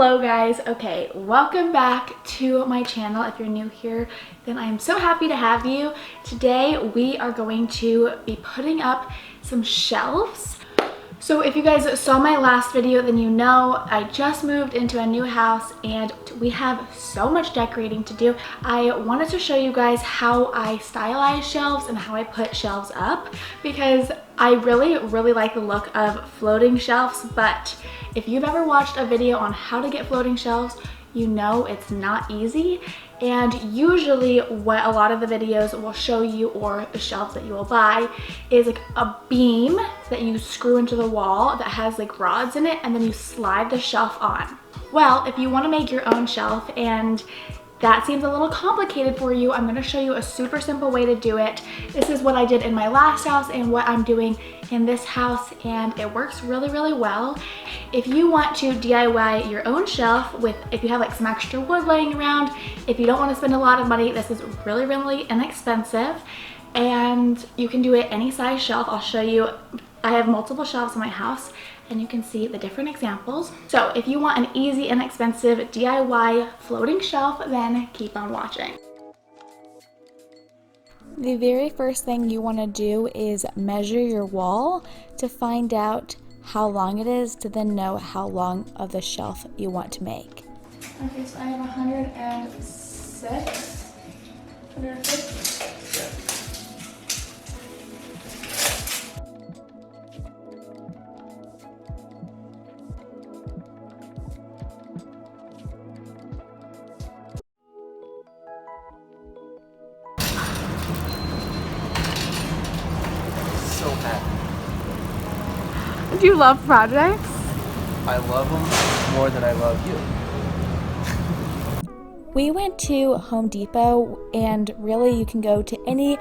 Hello guys. Okay, welcome back to my channel. If you're new here, then I'm so happy to have you. Today we are going to be putting up some shelves. So if you guys saw my last video, then you know I just moved into a new house and we have so much decorating to do. I wanted to show you guys how I stylize shelves and how I put shelves up because I really like the look of floating shelves, but if you've ever watched a video on how to get floating shelves, you know it's not easy. And usually what a lot of the videos will show you, or the shelves that you will buy, is like a beam that you screw into the wall that has like rods in it, and then you slide the shelf on. Well, if you want to make your own shelf and that seems a little complicated for you, I'm going to show you a super simple way to do it. This is what I did in my last house and what I'm doing in this house, and it works really well. If you want to DIY your own shelf if you have like some extra wood laying around, if you don't want to spend a lot of money, this is really inexpensive and you can do it any size shelf. I'll show you. I have multiple shelves in my house and you can see the different examples. So if you want an easy, inexpensive DIY floating shelf, then keep on watching. The very first thing you want to do is measure your wall to find out how long it is, to then know how long of the shelf you want to make. Okay, so I have 106, 150. So happy. Do you love projects? I love them more than I love you. We went to Home Depot, and really you can go to any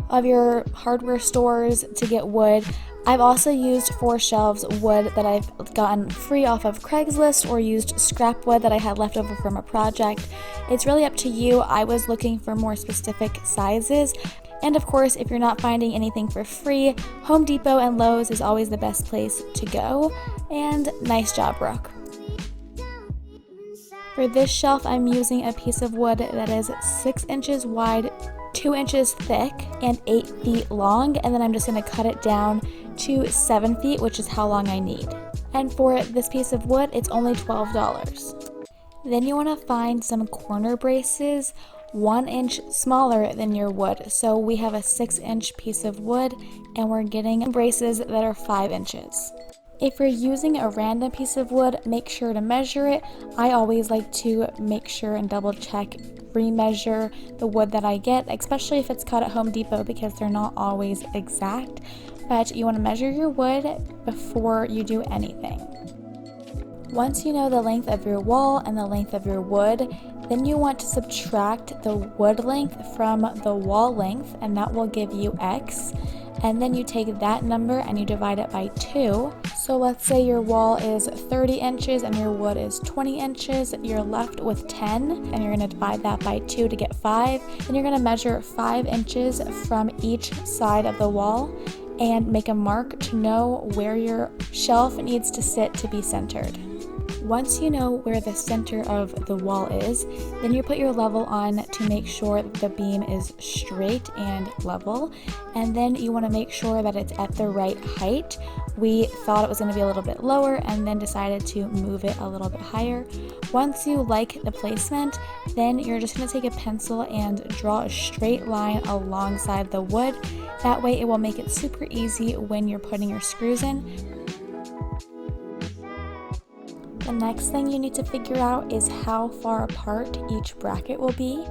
of your hardware stores to get wood. I've also used for shelves wood that I've gotten free off of Craigslist, or used scrap wood that I had left over from a project. It's really up to you. I was looking for more specific sizes. And of course, if you're not finding anything for free, Home Depot and Lowe's is always the best place to go. And nice job, Brooke. For this shelf, I'm using a piece of wood that is 6 inches wide, 2 inches thick, and 8 feet long. And then I'm just going to cut it down to 7 feet, which is how long I need. And for this piece of wood, it's only $12. Then you want to find some corner braces 1 inch smaller than your wood. So we have a 6-inch piece of wood and we're getting braces that are 5 inches. If you're using a random piece of wood, make sure to measure it. I always like to make sure and double check, remeasure the wood that I get, especially if it's cut at Home Depot, because they're not always exact. But you want to measure your wood before you do anything. Once you know the length of your wall and the length of your wood, then you want to subtract the wood length from the wall length, and that will give you X. And then you take that number and you divide it by 2. So let's say your wall is 30 inches and your wood is 20 inches. You're left with 10, and you're going to divide that by 2 to get 5. And you're going to measure 5 inches from each side of the wall and make a mark to know where your shelf needs to sit to be centered. Once you know where the center of the wall is, then you put your level on to make sure that the beam is straight and level, and then you want to make sure that it's at the right height. We thought it was going to be a little bit lower and then decided to move it a little bit higher. Once you like the placement, then you're just going to take a pencil and draw a straight line alongside the wood. That way it will make it super easy when you're putting your screws in. The next thing you need to figure out is how far apart each bracket will be.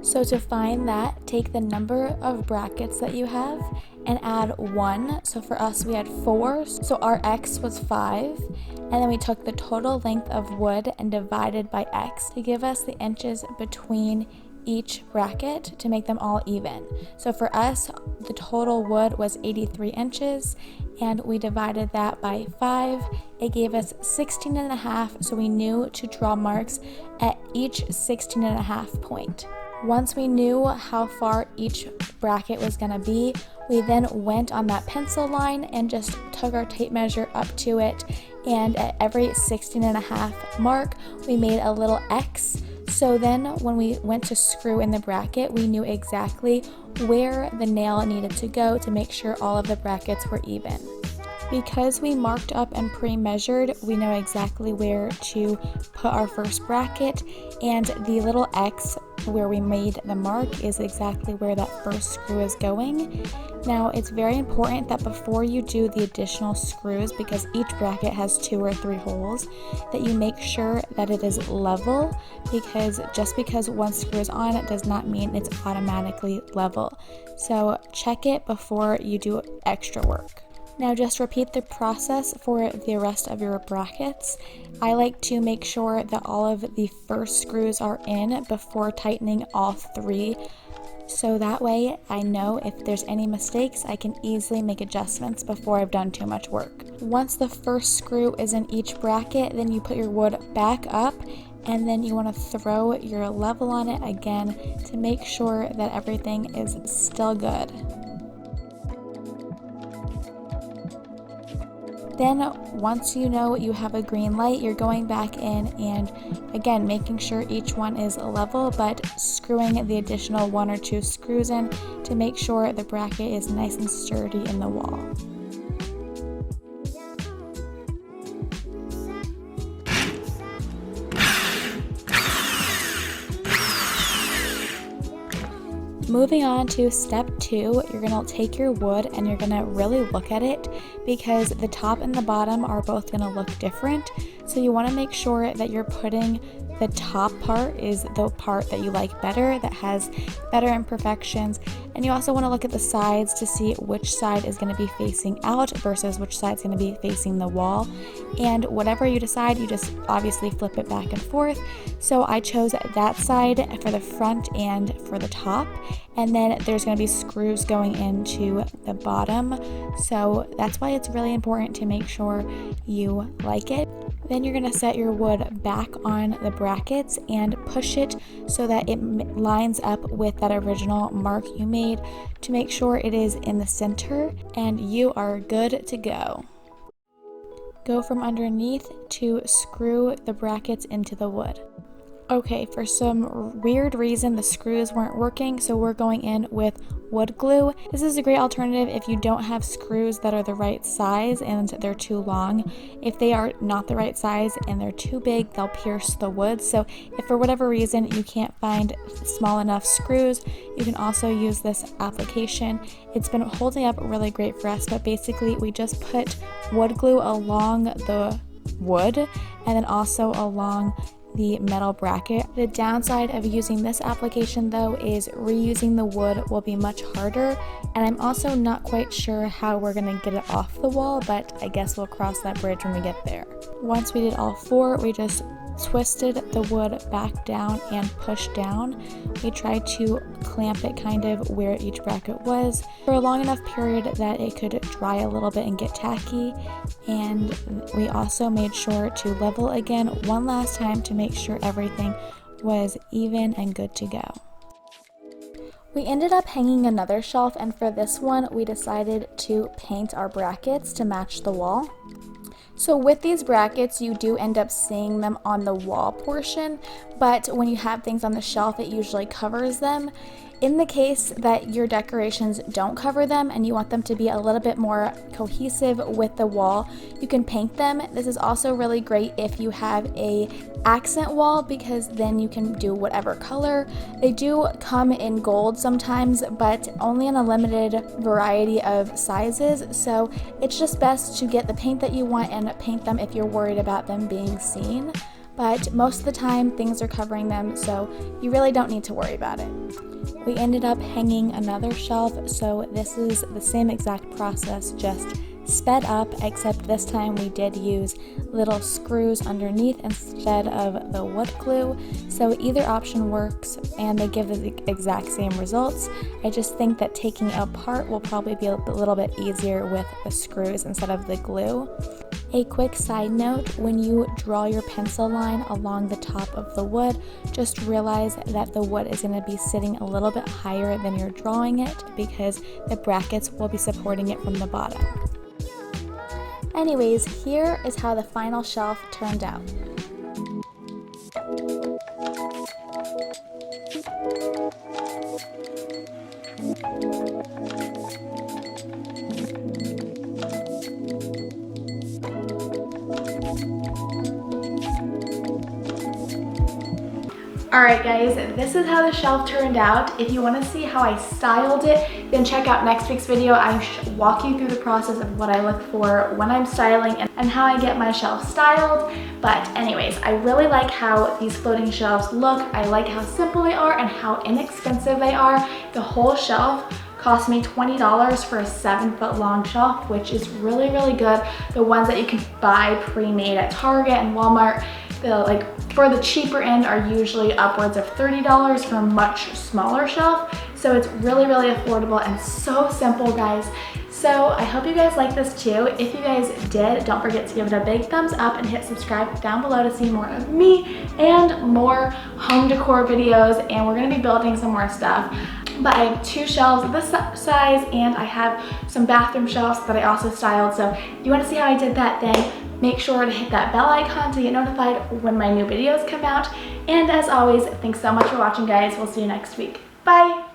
So to find that, take the number of brackets that you have and add 1. So for us, we had 4, so our X was 5. And then we took the total length of wood and divided by X to give us the inches between each bracket to make them all even. So for us, the total wood was 83 inches, and we divided that by 5. It gave us 16.5, so we knew to draw marks at each 16.5 point. Once we knew how far each bracket was going to be, We then went on that pencil line and just took our tape measure up to it, and at every 16.5 mark we made a little X. So then when we went to screw in the bracket, we knew exactly where the nail needed to go to make sure all of the brackets were even. Because we marked up and pre-measured, we know exactly where to put our first bracket, and the little X where we made the mark is exactly where that first screw is going. Now, it's very important that before you do the additional screws, because each bracket has 2 or 3 holes, that you make sure that it is level, because just because one screw is on, it does not mean it's automatically level. So check it before you do extra work. Now just repeat the process for the rest of your brackets. I like to make sure that all of the first screws are in before tightening all 3. So that way I know if there's any mistakes, I can easily make adjustments before I've done too much work. Once the first screw is in each bracket, then you put your wood back up, and then you want to throw your level on it again to make sure that everything is still good. Then once you know you have a green light, you're going back in and again making sure each one is level, but screwing the additional 1 or 2 screws in to make sure the bracket is nice and sturdy in the wall. Moving on to step 2, you're going to take your wood and you're going to really look at it, because the top and the bottom are both going to look different. So you want to make sure that you're putting the top part is the part that you like better, that has better imperfections, and you also want to look at the sides to see which side is going to be facing out versus which side is going to be facing the wall. And whatever you decide, you just obviously flip it back and forth. So I chose that side for the front and for the top, and then there's going to be screws going into the bottom. So that's why it's really important to make sure you like it. Then you're going to set your wood back on the brackets and push it so that it lines up with that original mark you made to make sure it is in the center, and you are good to go. Go from underneath to screw the brackets into the wood. Okay, for some weird reason the screws weren't working, so we're going in with wood glue. This is a great alternative if you don't have screws that are the right size and they're too long. If they are not the right size and they're too big, they'll pierce the wood. So if for whatever reason you can't find small enough screws, you can also use this application. It's been holding up really great for us, but basically we just put wood glue along the wood and then also along the metal bracket. The downside of using this application though is reusing the wood will be much harder, and I'm also not quite sure how we're gonna get it off the wall, but I guess we'll cross that bridge when we get there. Once we did all 4, we just twisted the wood back down and pushed down. We tried to clamp it kind of where each bracket was for a long enough period that it could dry a little bit and get tacky, and we also made sure to level again one last time to make sure everything was even and good to go. We ended up hanging another shelf, and for this one we decided to paint our brackets to match the wall. So with these brackets, you do end up seeing them on the wall portion, but when you have things on the shelf, it usually covers them. In the case that your decorations don't cover them and you want them to be a little bit more cohesive with the wall, you can paint them. This is also really great if you have a accent wall, because then you can do whatever color. They do come in gold sometimes, but only in a limited variety of sizes, so it's just best to get the paint that you want and paint them if you're worried about them being seen. But most of the time things are covering them, so you really don't need to worry about it. We ended up hanging another shelf, so this is the same exact process, just sped up, except this time we did use little screws underneath instead of the wood glue. So either option works and they give the exact same results. I just think that taking it apart will probably be a little bit easier with the screws instead of the glue. A quick side note, when you draw your pencil line along the top of the wood, just realize that the wood is going to be sitting a little bit higher than you're drawing it because the brackets will be supporting it from the bottom. Anyways, here is how the final shelf turned out. Alright guys, this is how the shelf turned out. If you want to see how I styled it, then check out next week's video. I walk you through the process of what I look for when I'm styling and how I get my shelf styled. But anyways, I really like how these floating shelves look. I like how simple they are and how inexpensive they are. The whole shelf cost me $20 for a 7-foot long shelf, which is really, really good. The ones that you can buy pre-made at Target and Walmart, for the cheaper end are usually upwards of $30 for a much smaller shelf. So it's really, really affordable and so simple, guys. So I hope you guys like this too. If you guys did, don't forget to give it a big thumbs up and hit subscribe down below to see more of me and more home decor videos. And we're gonna be building some more stuff. But I have 2 shelves this size and I have some bathroom shelves that I also styled. So if you want to see how I did that, then make sure to hit that bell icon to get notified when my new videos come out. And as always, thanks so much for watching, guys. We'll see you next week. Bye!